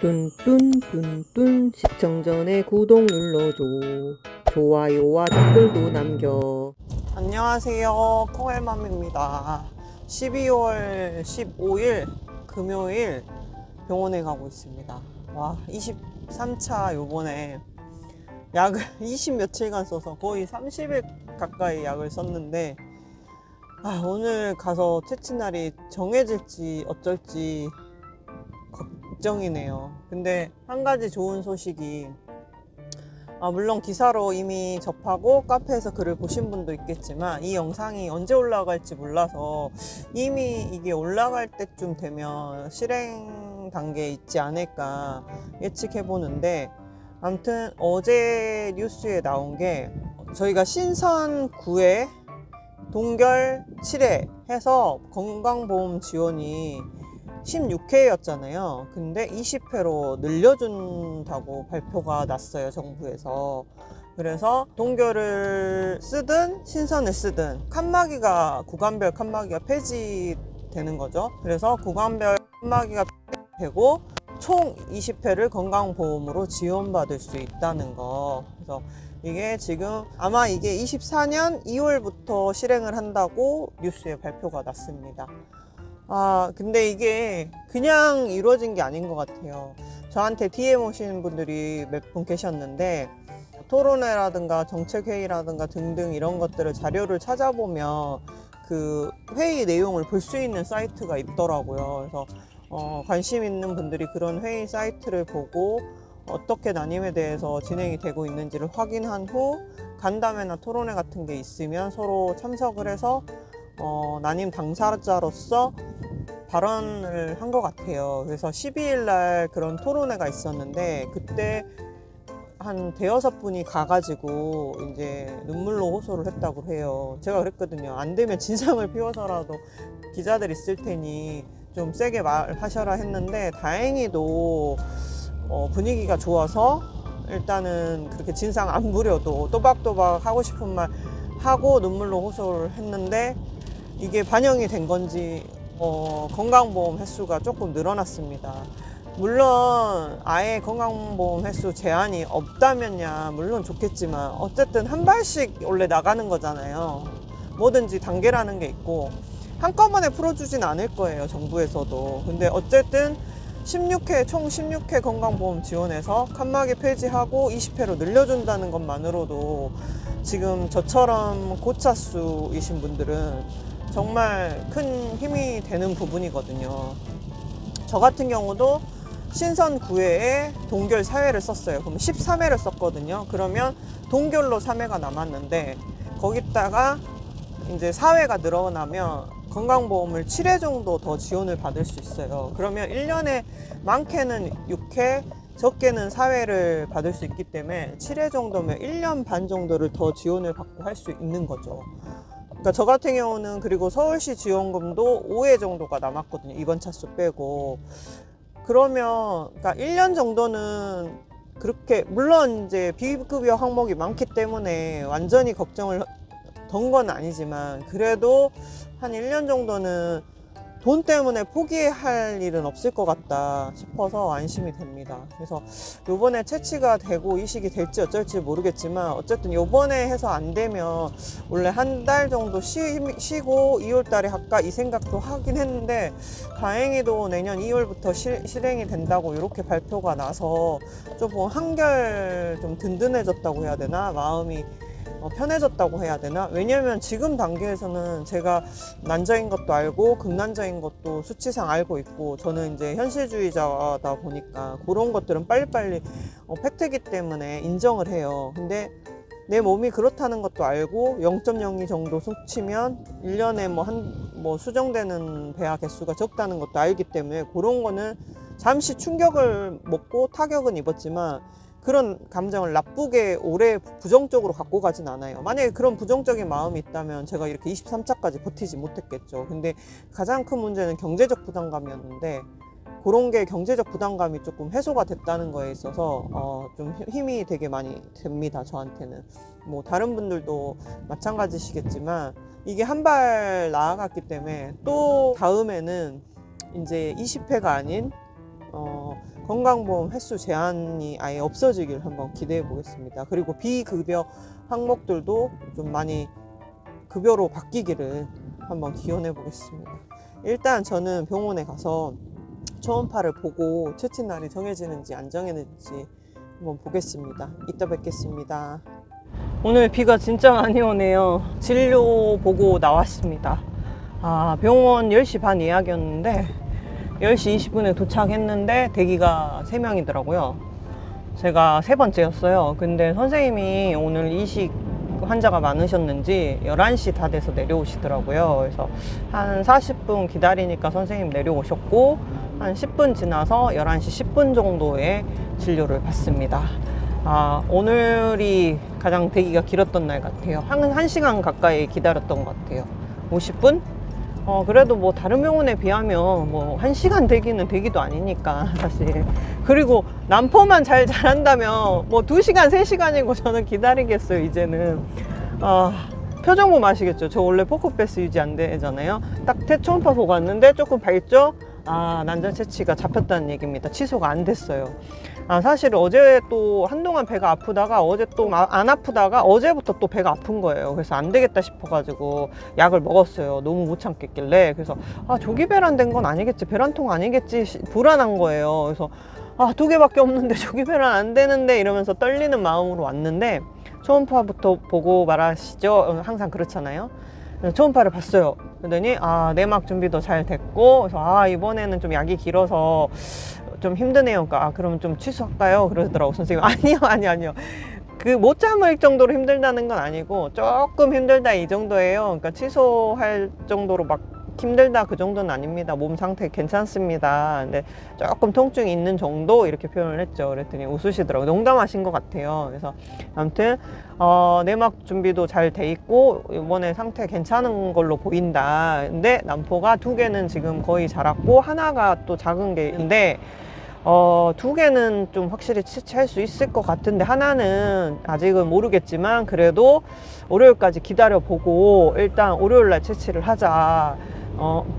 뚠뚠뚠뚠 시청 전에 구독 눌러줘. 좋아요와 댓글도 남겨. 안녕하세요, 콩알맘입니다. 12월 15일 금요일 병원에 가고 있습니다. 와, 23차 요번에 약을 20 며칠간 써서 거의 30일 가까이 약을 썼는데, 오늘 가서 퇴치 날이 정해질지 어쩔지 걱정이네요. 근데 한 가지 좋은 소식이, 물론 기사로 이미 접하고 카페에서 글을 보신 분도 있겠지만 이 영상이 언제 올라갈지 몰라서 이미 이게 올라갈 때쯤 되면 실행 단계에 있지 않을까 예측해 보는데, 아무튼 어제 뉴스에 나온 게 저희가 신선 9회 동결 7회 해서 건강보험 지원이 16회였잖아요. 근데 20회로 늘려준다고 발표가 났어요, 정부에서. 그래서 동결을 쓰든 신선을 쓰든 구간별 칸막이가 폐지되는 거죠. 그래서 구간별 칸막이가 되고 총 20회를 건강보험으로 지원받을 수 있다는 거. 그래서 이게 지금 아마 이게 24년 2월부터 실행을 한다고 뉴스에 발표가 났습니다. 근데 이게 그냥 이루어진 게 아닌 것 같아요. 저한테 DM 오시는 분들이 몇 분 계셨는데, 토론회라든가 정책회의라든가 등등 이런 것들을 자료를 찾아보면 그 회의 내용을 볼 수 있는 사이트가 있더라고요. 그래서 관심 있는 분들이 그런 회의 사이트를 보고 어떻게 난임에 대해서 진행이 되고 있는지를 확인한 후 간담회나 토론회 같은 게 있으면 서로 참석을 해서 난임 당사자로서 발언을 한 것 같아요. 그래서 12일 날 그런 토론회가 있었는데, 그때 한 대여섯 분이 가가지고 이제 눈물로 호소를 했다고 해요. 제가 그랬거든요. 안 되면 진상을 피워서라도 기자들 있을 테니 좀 세게 말하셔라 했는데, 다행히도 분위기가 좋아서 일단은 그렇게 진상 안 부려도 또박또박 하고 싶은 말 하고 눈물로 호소를 했는데, 이게 반영이 된 건지 건강보험 횟수가 조금 늘어났습니다. 물론 아예 건강보험 횟수 제한이 없다면야 물론 좋겠지만, 어쨌든 한 발씩 원래 나가는 거잖아요. 뭐든지 단계라는 게 있고 한꺼번에 풀어주진 않을 거예요, 정부에서도. 근데 어쨌든 총 16회 건강보험 지원해서 칸막이 폐지하고 20회로 늘려준다는 것만으로도 지금 저처럼 고차수이신 분들은 정말 큰 힘이 되는 부분이거든요. 저 같은 경우도 신선 9회에 동결 4회를 썼어요. 그럼 13회를 썼거든요. 그러면 동결로 3회가 남았는데, 거기다가 이제 4회가 늘어나면 건강보험을 7회 정도 더 지원을 받을 수 있어요. 그러면 1년에 많게는 6회, 적게는 4회를 받을 수 있기 때문에 7회 정도면 1년 반 정도를 더 지원을 받고 할 수 있는 거죠. 그러니까 저 같은 경우는, 그리고 서울시 지원금도 5회 정도가 남았거든요, 이번 차수 빼고. 그러면 그러니까 1년 정도는 그렇게, 물론 이제 비급여 항목이 많기 때문에 완전히 걱정을 던 건 아니지만, 그래도 한 1년 정도는 돈 때문에 포기할 일은 없을 것 같다 싶어서 안심이 됩니다. 그래서 요번에 채취가 되고 이식이 될지 어쩔지 모르겠지만, 어쨌든 요번에 해서 안 되면 원래 한 달 정도 쉬고 2월 달에 할까 이 생각도 하긴 했는데, 다행히도 내년 2월부터 실행이 된다고 이렇게 발표가 나서 조금 한결 좀 든든해졌다고 해야 되나, 마음이 편해졌다고 해야 되나? 왜냐면 지금 단계에서는 제가 난자인 것도 알고 극난자인 것도 수치상 알고 있고, 저는 이제 현실주의자다 보니까 그런 것들은 빨리빨리 팩트이기 때문에 인정을 해요. 근데 내 몸이 그렇다는 것도 알고 0.02 정도 수치면 1년에 수정되는 배아 개수가 적다는 것도 알기 때문에, 그런 거는 잠시 충격을 먹고 타격은 입었지만 그런 감정을 나쁘게 오래 부정적으로 갖고 가진 않아요. 만약에 그런 부정적인 마음이 있다면 제가 이렇게 23차까지 버티지 못했겠죠. 근데 가장 큰 문제는 경제적 부담감이었는데, 그런 게 경제적 부담감이 조금 해소가 됐다는 거에 있어서 좀 힘이 되게 많이 됩니다, 저한테는. 뭐 다른 분들도 마찬가지시겠지만 이게 한 발 나아갔기 때문에 또 다음에는 이제 20회가 아닌 건강보험 횟수 제한이 아예 없어지길 한번 기대해 보겠습니다. 그리고 비급여 항목들도 좀 많이 급여로 바뀌기를 한번 기원해 보겠습니다. 일단 저는 병원에 가서 초음파를 보고 채취 날이 정해지는지 안 정해지는지 한번 보겠습니다. 이따 뵙겠습니다. 오늘 비가 진짜 많이 오네요. 진료 보고 나왔습니다. 병원 10시 반 예약이었는데 10시 20분에 도착했는데 대기가 3명이더라고요. 제가 3번째였어요. 근데 선생님이 오늘 이식 환자가 많으셨는지 11시 다 돼서 내려오시더라고요. 그래서 한 40분 기다리니까 선생님 내려오셨고 한 10분 지나서 11시 10분 정도에 진료를 받습니다. 오늘이 가장 대기가 길었던 날 같아요. 한 1시간 가까이 기다렸던 것 같아요. 50분? 그래도 뭐 다른 병원에 비하면 뭐 1시간 대기는 대기도 아니니까 사실. 그리고 난포만 잘 잘한다면 뭐 2시간 3시간이고 저는 기다리겠어요 이제는. 표정 보면 아시겠죠? 저 원래 포커페이스 유지 안 되잖아요. 딱 초음파 보고 왔는데 조금 밝죠? 난자 채취가 잡혔다는 얘기입니다. 취소가 안 됐어요. 사실 어제 또 한동안 배가 아프다가 어제 또 안 아프다가 어제부터 또 배가 아픈 거예요. 그래서 안 되겠다 싶어가지고 약을 먹었어요. 너무 못 참겠길래. 그래서 조기 배란된 건 아니겠지, 배란통 아니겠지 불안한 거예요. 그래서 2개밖에 없는데 조기 배란 안 되는데 이러면서 떨리는 마음으로 왔는데 초음파부터 보고 말하시죠. 항상 그렇잖아요. 초음파를 봤어요. 그러더니 내막 준비도 잘 됐고, 그래서 이번에는 좀 약이 길어서 좀 힘드네요. 그러니까 그러면 좀 취소할까요? 그러더라고 선생님. 아니요. 그 못 참을 정도로 힘들다는 건 아니고 조금 힘들다 이 정도예요. 그러니까 취소할 정도로 막 힘들다 그 정도는 아닙니다. 몸 상태 괜찮습니다. 근데 조금 통증이 있는 정도 이렇게 표현을 했죠. 그랬더니 웃으시더라고요. 농담하신 것 같아요. 그래서 아무튼 내막 준비도 잘 돼 있고 이번에 상태 괜찮은 걸로 보인다. 근데 난포가 2개는 지금 거의 자랐고 하나가 또 작은 게 있는데 2개는 좀 확실히 채취할 수 있을 것 같은데 하나는 아직은 모르겠지만 그래도 월요일까지 기다려보고 일단 월요일날 채취를 하자.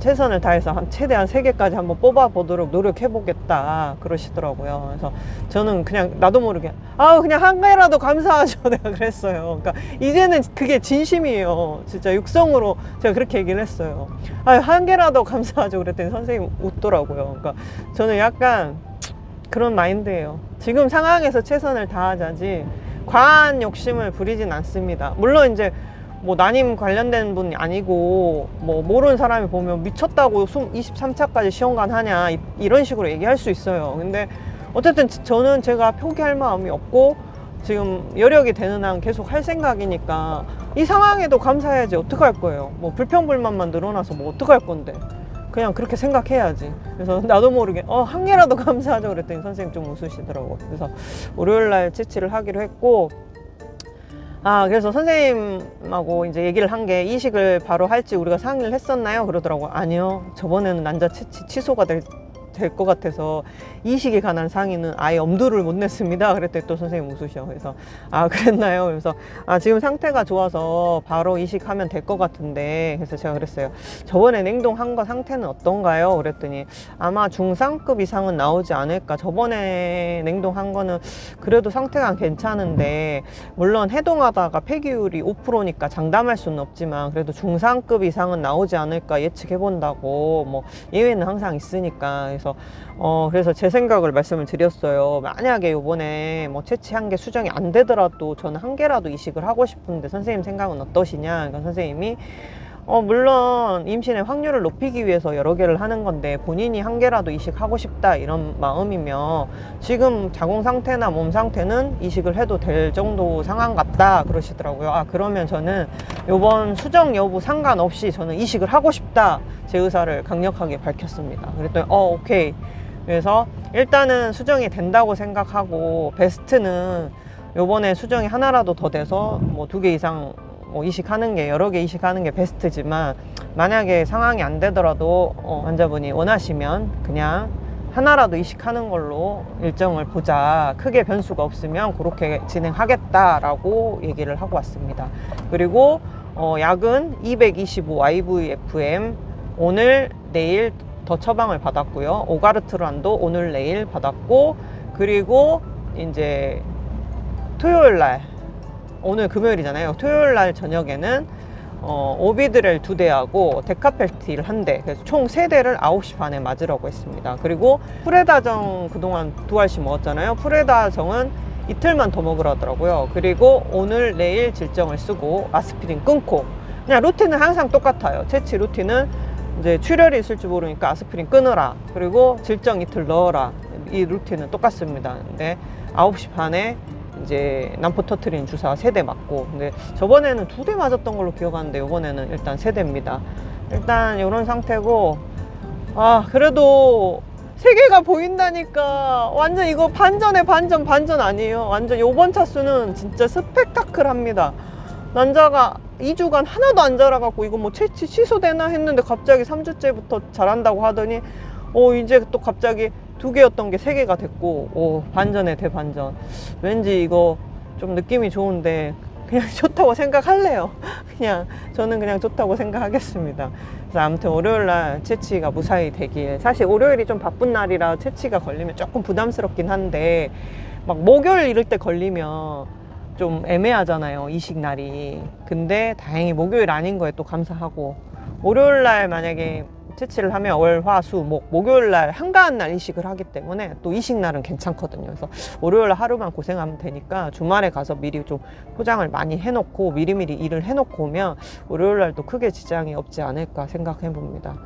최선을 다해서 최대한 3개까지 한번 뽑아보도록 노력해보겠다 그러시더라고요. 그래서 저는 그냥 나도 모르게 그냥 1개라도 감사하죠 내가 그랬어요. 그러니까 이제는 그게 진심이에요. 진짜 육성으로 제가 그렇게 얘기를 했어요. 1개라도 감사하죠 그랬더니 선생님 웃더라고요. 그러니까 저는 약간 그런 마인드예요. 지금 상황에서 최선을 다하자지 과한 욕심을 부리진 않습니다. 물론 이제 뭐 난임 관련된 분이 아니고 뭐 모르는 사람이 보면 미쳤다고 23차까지 시험관 하냐 이런 식으로 얘기할 수 있어요. 근데 어쨌든 저는 제가 포기할 마음이 없고 지금 여력이 되는 한 계속 할 생각이니까 이 상황에도 감사해야지. 어떡할 거예요? 뭐 불평불만만 늘어나서 뭐 어떡할 건데. 그냥 그렇게 생각해야지. 그래서 나도 모르게 1개라도 감사하죠 그랬더니 선생님 좀 웃으시더라고요. 그래서 월요일날 채취를 하기로 했고 그래서 선생님하고 이제 얘기를 한 게 이식을 바로 할지 우리가 상의를 했었나요? 그러더라고요. 아니요. 저번에는 난자 채취 취소가 될 것 같아서 이식에 관한 상의는 아예 엄두를 못 냈습니다. 그랬더니 또 선생님 웃으셔. 그래서 그랬나요? 그래서 지금 상태가 좋아서 바로 이식하면 될 것 같은데, 그래서 제가 그랬어요. 저번에 냉동한 거 상태는 어떤가요? 그랬더니 아마 중상급 이상은 나오지 않을까. 저번에 냉동한 거는 그래도 상태가 괜찮은데 물론 해동하다가 폐기율이 5%니까 장담할 수는 없지만 그래도 중상급 이상은 나오지 않을까 예측해 본다고. 뭐 예외는 항상 있으니까. 그래서 제 생각을 말씀을 드렸어요. 만약에 요번에 뭐 채취한 게 수정이 안 되더라도 저는 1개라도 이식을 하고 싶은데 선생님 생각은 어떠시냐. 그러니까 선생님이 물론 임신의 확률을 높이기 위해서 여러 개를 하는 건데 본인이 1개라도 이식하고 싶다 이런 마음이면 지금 자궁 상태나 몸 상태는 이식을 해도 될 정도 상황 같다 그러시더라고요. 그러면 저는 요번 수정 여부 상관없이 저는 이식을 하고 싶다 제 의사를 강력하게 밝혔습니다. 그랬더니 오케이. 그래서 일단은 수정이 된다고 생각하고 베스트는 요번에 수정이 하나라도 더 돼서 뭐 2개 이상 이식하는 게 여러 개 이식하는 게 베스트지만 만약에 상황이 안 되더라도 환자분이 원하시면 그냥 하나라도 이식하는 걸로 일정을 보자. 크게 변수가 없으면 그렇게 진행하겠다라고 얘기를 하고 왔습니다. 그리고 약은 225 IVFM 오늘 내일 더 처방을 받았고요. 오가르트란도 오늘 내일 받았고, 그리고 이제 토요일 날, 오늘 금요일이잖아요. 토요일 날 저녁에는 오비드렐 2대하고 데카펠틸 1대, 그래서 총 3대를 9시 반에 맞으라고 했습니다. 그리고 프레다정 그동안 2알씩 먹었잖아요. 프레다정은 이틀만 더 먹으라더라고요. 그리고 오늘 내일 질정을 쓰고 아스피린 끊고, 그냥 루틴은 항상 똑같아요. 채취 루틴은 이제 출혈이 있을지 모르니까 아스피린 끊어라, 그리고 질정 이틀 넣어라, 이 루틴은 똑같습니다. 근데 9시 반에 이제 난포 터트린 주사 3대 맞고, 근데 저번에는 2대 맞았던 걸로 기억하는데 이번에는 일단 3대입니다. 일단 이런 상태고, 그래도 3개가 보인다니까 완전 이거 반전에 반전 아니에요. 완전 요번 차수는 진짜 스펙타클합니다. 난자가 2주간 하나도 안 자라갖고 이거 뭐 채취 취소되나 했는데 갑자기 3주째부터 자란다고 하더니 이제 또 갑자기 2개였던 게 3개가 됐고, 반전에 대반전. 왠지 이거 좀 느낌이 좋은데 그냥 좋다고 생각할래요. 저는 그냥 좋다고 생각하겠습니다. 그래서 아무튼 월요일날 채취가 무사히 되길. 사실 월요일이 좀 바쁜 날이라 채취가 걸리면 조금 부담스럽긴 한데, 막 목요일 이럴 때 걸리면 좀 애매하잖아요, 이식 날이. 근데 다행히 목요일 아닌 거에 또 감사하고, 월요일날 만약에 채취를 하면 월, 화, 수, 목, 목요일날 한가한 날 이식을 하기 때문에 또 이식 날은 괜찮거든요. 그래서 월요일 하루만 고생하면 되니까 주말에 가서 미리 좀 포장을 많이 해놓고 미리미리 일을 해놓고 오면 월요일날도 크게 지장이 없지 않을까 생각해 봅니다.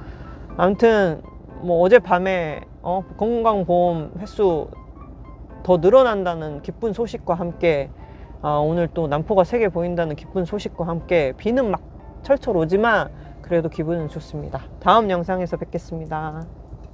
아무튼 뭐 어젯밤에 건강보험 횟수 더 늘어난다는 기쁜 소식과 함께, 오늘 또 난포가 3개 보인다는 기쁜 소식과 함께, 비는 막 철철 오지만 그래도 기분은 좋습니다. 다음 영상에서 뵙겠습니다.